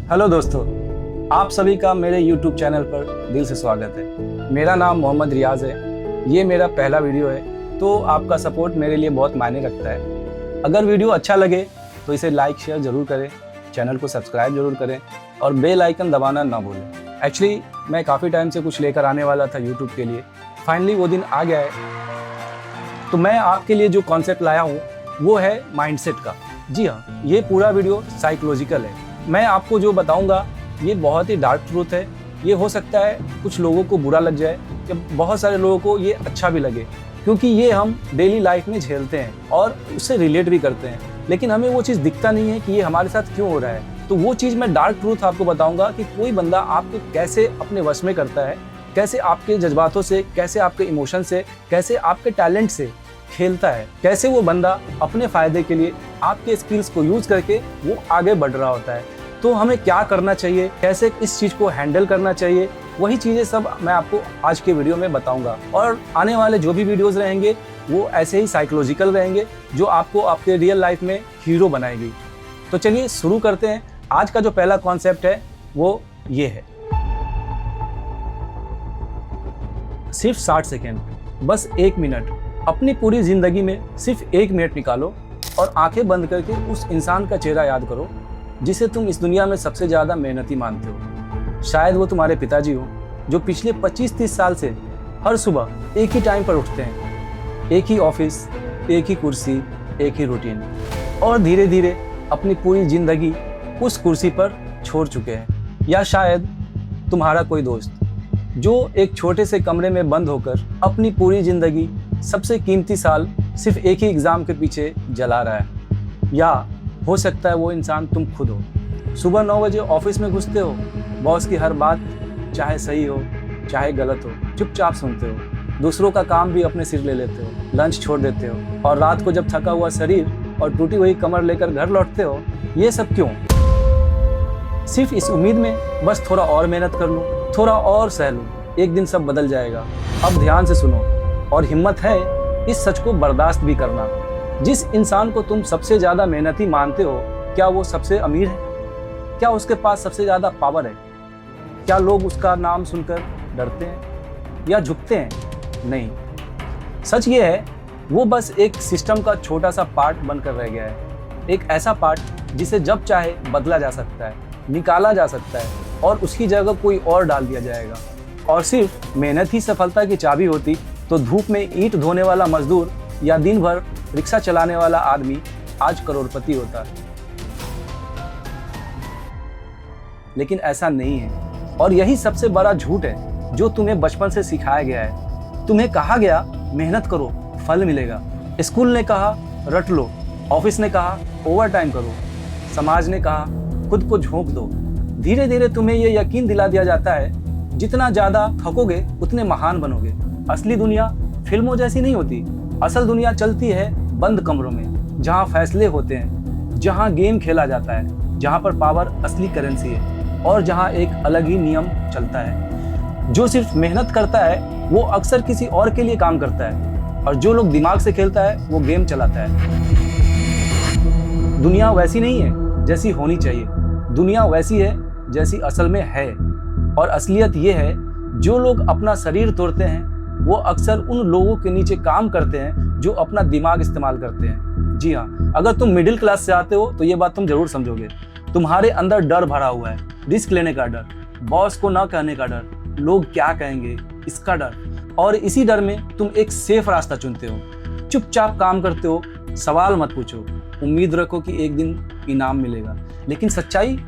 Hello दोस्तों, आप सभी का मेरे YouTube चैनल पर दिल से स्वागत है। मेरा नाम मोहम्मद रियाज है। ये मेरा पहला वीडियो है, तो आपका सपोर्ट मेरे लिए बहुत मायने रखता है। अगर वीडियो अच्छा लगे तो इसे लाइक शेयर ज़रूर करें, चैनल को सब्सक्राइब ज़रूर करें और बेल आइकन दबाना ना भूलें। एक्चुअली मैं काफ़ी टाइम से कुछ लेकर आने वाला था YouTube के लिए, फाइनली वो दिन आ गया है। तो मैं आपके लिए जो कॉन्सेप्ट लाया हूँ वो है माइंडसेट का। जी हाँ, ये पूरा वीडियो साइकोलॉजिकल है। मैं आपको जो बताऊंगा ये बहुत ही डार्क ट्रूथ है। ये हो सकता है कुछ लोगों को बुरा लग जाए या बहुत सारे लोगों को ये अच्छा भी लगे, क्योंकि ये हम डेली लाइफ में झेलते हैं और उससे रिलेट भी करते हैं, लेकिन हमें वो चीज़ दिखता नहीं है कि ये हमारे साथ क्यों हो रहा है। तो वो चीज़ मैं डार्क ट्रूथ आपको बताऊंगा कि कोई बंदा आपको कैसे अपने वश में करता है, कैसे आपके जज्बातों से, कैसे आपके इमोशन से, कैसे आपके टैलेंट से खेलता है, कैसे वो बंदा अपने फायदे के लिए आपके स्किल्स को यूज करके वो आगे बढ़ रहा होता है। तो हमें क्या करना चाहिए, कैसे इस चीज़ को हैंडल करना चाहिए, वही चीज़ें सब मैं आपको आज के वीडियो में बताऊंगा। और आने वाले जो भी वीडियोस रहेंगे वो ऐसे ही साइकोलॉजिकल रहेंगे, जो आपको आपके रियल लाइफ में हीरो बनाएगी। तो चलिए शुरू करते हैं। आज का जो पहला कॉन्सेप्ट है वो ये है, सिर्फ 60 सेकेंड, बस 1 मिनट। अपनी पूरी जिंदगी में सिर्फ 1 मिनट निकालो और आंखें बंद करके उस इंसान का चेहरा याद करो जिसे तुम इस दुनिया में सबसे ज़्यादा मेहनती मानते हो। शायद वो तुम्हारे पिताजी हो, जो पिछले 25-30 साल से हर सुबह एक ही टाइम पर उठते हैं, एक ही ऑफिस, एक ही कुर्सी, एक ही रूटीन, और धीरे धीरे अपनी पूरी जिंदगी उस कुर्सी पर छोड़ चुके हैं। या शायद तुम्हारा कोई दोस्त जो एक छोटे से कमरे में बंद होकर अपनी पूरी जिंदगी, सबसे कीमती साल सिर्फ एक ही एग्ज़ाम के पीछे जला रहा है। या हो सकता है वो इंसान तुम खुद हो। सुबह 9 बजे ऑफिस में घुसते हो, बॉस की हर बात चाहे सही हो चाहे गलत हो चुपचाप सुनते हो, दूसरों का काम भी अपने सिर ले लेते हो, लंच छोड़ देते हो, और रात को जब थका हुआ शरीर और टूटी हुई कमर लेकर घर लौटते हो। ये सब क्यों? सिर्फ इस उम्मीद में बस थोड़ा और मेहनत कर लूँ, थोड़ा और सह लूँ, एक दिन सब बदल जाएगा। अब ध्यान से सुनो और हिम्मत है इस सच को बर्दाश्त भी करना। जिस इंसान को तुम सबसे ज़्यादा मेहनती मानते हो, क्या वो सबसे अमीर है? क्या उसके पास सबसे ज़्यादा पावर है? क्या लोग उसका नाम सुनकर डरते हैं या झुकते हैं? नहीं, सच ये है वो बस एक सिस्टम का छोटा सा पार्ट बनकर रह गया है। एक ऐसा पार्ट जिसे जब चाहे बदला जा सकता है, निकाला जा सकता है और उसकी जगह कोई और डाल दिया जाएगा। और सिर्फ मेहनत ही सफलता की चाबी होती तो धूप में ईंट धोने वाला मजदूर या दिन भर रिक्शा चलाने वाला आदमी आज करोड़पति होता। लेकिन ऐसा नहीं है, और यही सबसे बड़ा झूठ है जो तुम्हें बचपन से सिखाया गया है। तुम्हें कहा गया मेहनत करो, फल मिलेगा। स्कूल ने कहा रट लो, ऑफिस ने कहा ओवर टाइम करो, समाज ने कहा खुद को झोंक दो। धीरे धीरे तुम्हें यह यकीन दिला दिया जाता है जितना ज्यादा थकोगे उतने महान बनोगे। असली दुनिया फिल्मों जैसी नहीं होती। असल दुनिया चलती है बंद कमरों में, जहाँ फैसले होते हैं, जहाँ गेम खेला जाता है, जहाँ पर पावर असली करेंसी है और जहाँ एक अलग ही नियम चलता है। जो सिर्फ मेहनत करता है वो अक्सर किसी और के लिए काम करता है, और जो लोग दिमाग से खेलता है वो गेम चलाता है। दुनिया वैसी नहीं है जैसी होनी चाहिए, दुनिया वैसी है जैसी असल में है। और असलियत ये है, जो लोग अपना शरीर तोड़ते हैं वो अक्सर उन लोगों के नीचे काम करते हैं जो अपना दिमाग इस्तेमाल करते हैं। जी हाँ, अगर तुम मिडिल क्लास से आते हो तो ये बात तुम जरूर समझोगे। तुम्हारे अंदर डर भरा हुआ है, रिस्क लेने का डर, बॉस को ना कहने का डर, लोग क्या कहेंगे इसका डर, और इसी डर में तुम एक सेफ रास्ता चुनते हो। चुपचाप काम करते हो, सवाल मत पूछो, उम्मीद रखो कि एक दिन इनाम मिलेगा। लेकिन सच्चाई,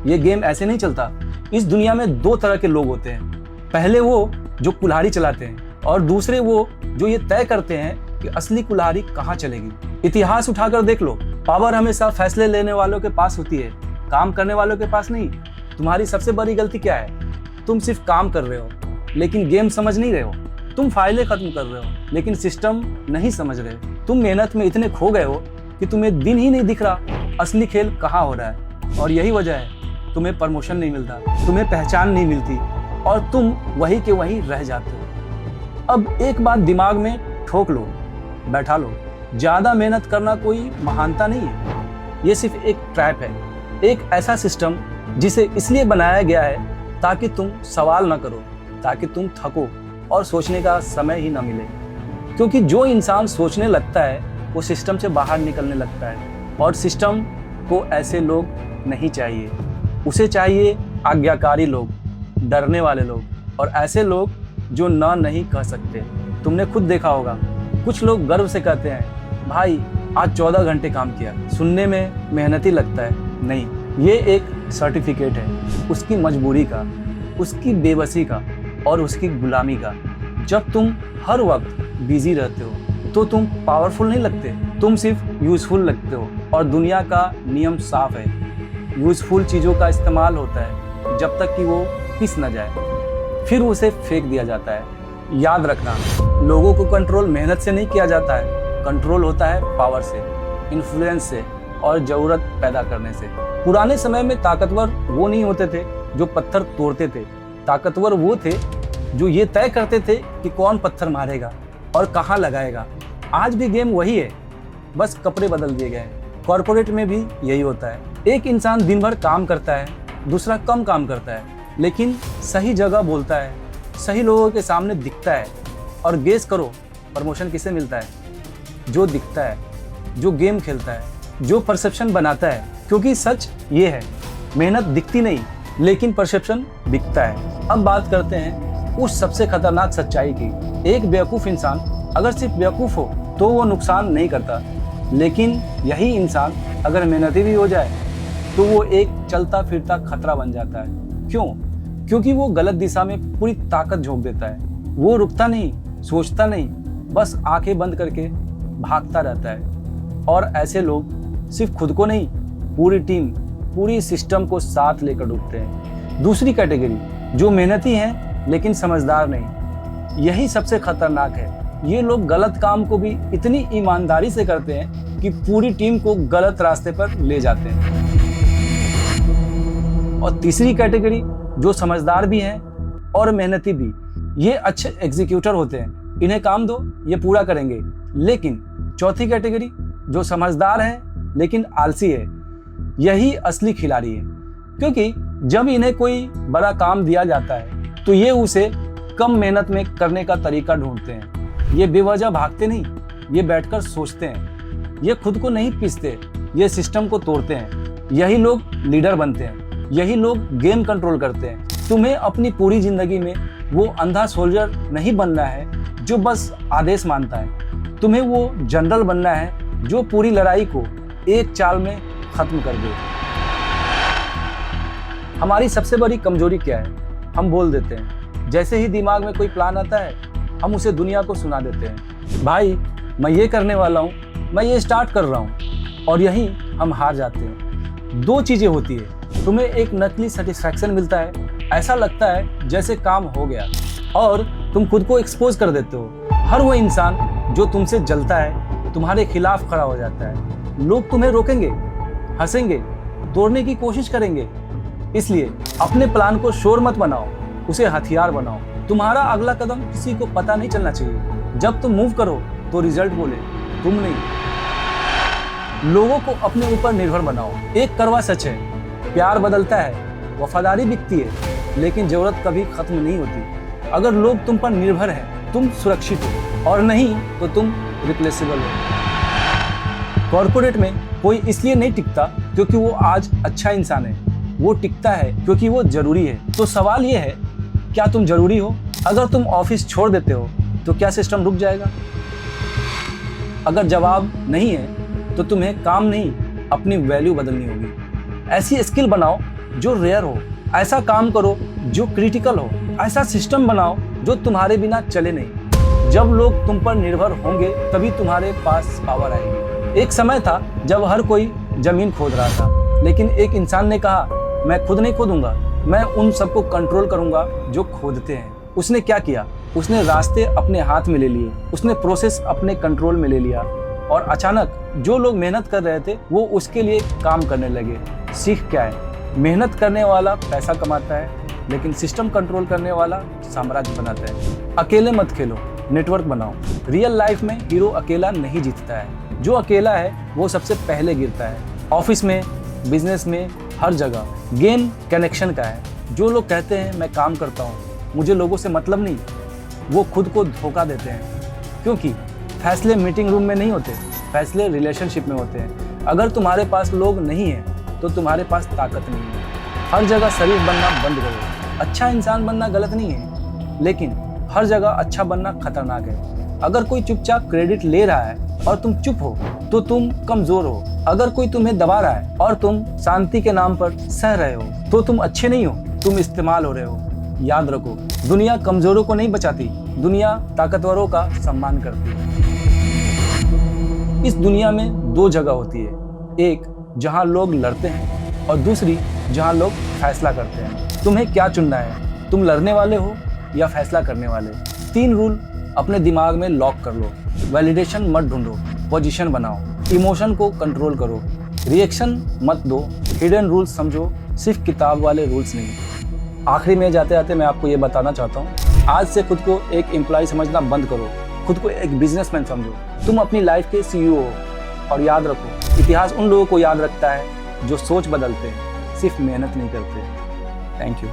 ये गेम ऐसे नहीं चलता। इस दुनिया में 2 तरह के लोग होते हैं। पहले वो जो कुल्हाड़ी चलाते हैं, और दूसरे वो जो ये तय करते हैं कि असली कुल्हाड़ी कहाँ चलेगी। इतिहास उठाकर देख लो, पावर हमेशा फैसले लेने वालों के पास होती है, काम करने वालों के पास नहीं। तुम्हारी सबसे बड़ी गलती क्या है? तुम सिर्फ काम कर रहे हो लेकिन गेम समझ नहीं रहे हो। तुम फाइलें खत्म कर रहे हो लेकिन सिस्टम नहीं समझ रहे। तुम मेहनत में इतने खो गए हो कि तुम्हें दिन ही नहीं दिख रहा असली खेल कहाँ हो रहा है। और यही वजह है तुम्हें प्रमोशन नहीं मिलता, तुम्हें पहचान नहीं मिलती, और तुम वही के वही रह जाते हो। अब एक बात दिमाग में ठोक लो, बैठा लो, ज़्यादा मेहनत करना कोई महानता नहीं है, ये सिर्फ एक ट्रैप है, एक ऐसा सिस्टम जिसे इसलिए बनाया गया है ताकि तुम सवाल न करो, ताकि तुम थको और सोचने का समय ही न मिले। क्योंकि जो इंसान सोचने लगता है वो सिस्टम से बाहर निकलने लगता है, और सिस्टम को ऐसे लोग नहीं चाहिए। उसे चाहिए आज्ञाकारी लोग, डरने वाले लोग, और ऐसे लोग जो ना नहीं कह सकते। तुमने खुद देखा होगा, कुछ लोग गर्व से कहते हैं भाई आज 14 घंटे काम किया। सुनने में मेहनती लगता है, नहीं, ये एक सर्टिफिकेट है उसकी मजबूरी का, उसकी बेबसी का और उसकी गुलामी का। जब तुम हर वक्त बिजी रहते हो तो तुम पावरफुल नहीं लगते, तुम सिर्फ यूजफुल लगते हो। और दुनिया का नियम साफ है, यूजफुल चीज़ों का इस्तेमाल होता है जब तक कि वो पिस न जाए, फिर उसे फेंक दिया जाता है। याद रखना, लोगों को कंट्रोल मेहनत से नहीं किया जाता है, कंट्रोल होता है पावर से, इन्फ्लुएंस से और ज़रूरत पैदा करने से। पुराने समय में ताकतवर वो नहीं होते थे जो पत्थर तोड़ते थे, ताकतवर वो थे जो ये तय करते थे कि कौन पत्थर मारेगा और कहाँ लगाएगा। आज भी गेम वही है, बस कपड़े बदल दिए गए हैं। कॉर्पोरेट में भी यही होता है, एक इंसान दिन भर काम करता है, दूसरा कम काम करता है, लेकिन सही जगह बोलता है, सही लोगों के सामने दिखता है। और गेस करो प्रमोशन किसे मिलता है? जो दिखता है, जो गेम खेलता है, जो परसेप्शन बनाता है। क्योंकि सच ये है, मेहनत दिखती नहीं लेकिन परसेप्शन दिखता है। अब बात करते हैं उस सबसे खतरनाक सच्चाई की। एक बेवकूफ़ इंसान अगर सिर्फ बेवकूफ़ हो तो वो नुकसान नहीं करता, लेकिन यही इंसान अगर मेहनती भी हो जाए तो वो एक चलता फिरता खतरा बन जाता है। क्यों? क्योंकि वो गलत दिशा में पूरी ताकत झोंक देता है। वो रुकता नहीं, सोचता नहीं, बस आंखें बंद करके भागता रहता है। और ऐसे लोग सिर्फ खुद को नहीं, पूरी टीम, पूरी सिस्टम को साथ लेकर डूबते हैं। दूसरी कैटेगरी जो मेहनती हैं लेकिन समझदार नहीं, यही सबसे खतरनाक है। ये लोग गलत काम को भी इतनी ईमानदारी से करते हैं कि पूरी टीम को गलत रास्ते पर ले जाते हैं। और तीसरी कैटेगरी जो समझदार भी हैं और मेहनती भी, ये अच्छे एग्जीक्यूटर होते हैं, इन्हें काम दो ये पूरा करेंगे। लेकिन चौथी कैटेगरी जो समझदार है लेकिन आलसी है, यही असली खिलाड़ी है। क्योंकि जब इन्हें कोई बड़ा काम दिया जाता है तो ये उसे कम मेहनत में करने का तरीका ढूंढते हैं। ये बेवजह भागते नहीं, ये बैठकर सोचते हैं, ये खुद को नहीं पीसते, ये सिस्टम को तोड़ते हैं। यही लोग लीडर बनते हैं, यही लोग गेम कंट्रोल करते हैं। तुम्हें अपनी पूरी जिंदगी में वो अंधा सोल्जर नहीं बनना है जो बस आदेश मानता है। तुम्हें वो जनरल बनना है जो पूरी लड़ाई को एक चाल में खत्म कर दे। हमारी सबसे बड़ी कमजोरी क्या है? हम बोल देते हैं। जैसे ही दिमाग में कोई प्लान आता है हम उसे दुनिया को सुना देते हैं, भाई मैं ये करने वाला हूँ, मैं ये स्टार्ट कर रहा हूँ, और यहीं हम हार जाते हैं। दो चीज़ें होती है, तुम्हें एक नकली सेटिस्फैक्शन मिलता है, ऐसा लगता है जैसे काम हो गया, और तुम खुद को एक्सपोज कर देते हो। हर वो इंसान जो तुमसे जलता है तुम्हारे खिलाफ खड़ा हो जाता है। लोग तुम्हें रोकेंगे, हंसेंगे, तोड़ने की कोशिश करेंगे। इसलिए अपने प्लान को शोर मत बनाओ, उसे हथियार बनाओ। तुम्हारा अगला कदम किसी को पता नहीं चलना चाहिए। जब तुम मूव करो तो रिजल्ट बोले, तुम नहीं। लोगों को अपने ऊपर निर्भर बनाओ। एक कड़वा सच है, प्यार बदलता है, वफादारी बिकती है, लेकिन जरूरत कभी खत्म नहीं होती। अगर लोग तुम पर निर्भर हैं, तुम सुरक्षित हो, और नहीं तो तुम रिप्लेसेबल हो। कॉर्पोरेट में कोई इसलिए नहीं टिकता क्योंकि वो आज अच्छा इंसान है, वो टिकता है क्योंकि वो जरूरी है। तो सवाल ये है, क्या तुम जरूरी हो? अगर तुम ऑफिस छोड़ देते हो तो क्या सिस्टम रुक जाएगा? अगर जवाब नहीं है तो तुम्हें काम नहीं, अपनी वैल्यू बदलनी होगी। ऐसी स्किल बनाओ जो रेयर हो, ऐसा काम करो जो क्रिटिकल हो, ऐसा सिस्टम बनाओ जो तुम्हारे बिना चले नहीं। जब लोग तुम पर निर्भर होंगे तभी तुम्हारे पास पावर आएगी। एक समय था जब हर कोई जमीन खोद रहा था, लेकिन एक इंसान ने कहा मैं खुद नहीं खोदूंगा, मैं उन सबको कंट्रोल करूंगा जो खोदते हैं। उसने क्या किया? उसने रास्ते अपने हाथ में ले लिए, उसने प्रोसेस अपने कंट्रोल में ले लिया, और अचानक जो लोग मेहनत कर रहे थे वो उसके लिए काम करने लगे। सीख क्या है? मेहनत करने वाला पैसा कमाता है, लेकिन सिस्टम कंट्रोल करने वाला साम्राज्य बनाता है। अकेले मत खेलो, नेटवर्क बनाओ। रियल लाइफ में हीरो अकेला नहीं जीतता है, जो अकेला है वो सबसे पहले गिरता है। ऑफिस में, बिजनेस में हर जगह। गेम कनेक्शन का है। जो लोग कहते हैं मैं काम करता हूँ, मुझे लोगों से मतलब नहीं, वो खुद को धोखा देते हैं। क्योंकि फैसले मीटिंग रूम में नहीं होते, फैसले रिलेशनशिप में होते हैं। अगर तुम्हारे पास लोग नहीं हैं तो तुम्हारे पास ताकत नहीं है। हर जगह शरीफ बनना बंद करो। अच्छा इंसान बनना गलत नहीं है, लेकिन हर जगह अच्छा बनना खतरनाक है। अगर कोई चुपचाप क्रेडिट ले रहा है और तुम चुप हो तो तुम कमजोर हो। अगर कोई तुम्हें दबा रहा है और तुम शांति के नाम पर सह रहे हो तो तुम अच्छे नहीं हो, तुम इस्तेमाल हो रहे हो। याद रखो, दुनिया कमजोरों को नहीं बचाती, दुनिया ताकतवरों का सम्मान करती है। इस दुनिया में दो जगह होती है, एक जहां लोग लड़ते हैं और दूसरी जहां लोग फैसला करते हैं। तुम्हें क्या चुनना है, तुम लड़ने वाले हो या फैसला करने वाले? 3 रूल अपने दिमाग में लॉक कर लो। वैलिडेशन मत ढूंढो, पोजीशन बनाओ। इमोशन को कंट्रोल करो, रिएक्शन मत दो। हिडन रूल्स समझो, सिर्फ किताब वाले रूल्स नहीं। आखिरी में जाते जाते मैं आपको ये बताना चाहता हूँ, आज से खुद को एक एम्प्लॉय समझना बंद करो, खुद को एक बिजनेसमैन समझो। तुम अपनी लाइफ के CEO हो। और याद रखो, इतिहास उन लोगों को याद रखता है जो सोच बदलते हैं, सिर्फ मेहनत नहीं करते। Thank you.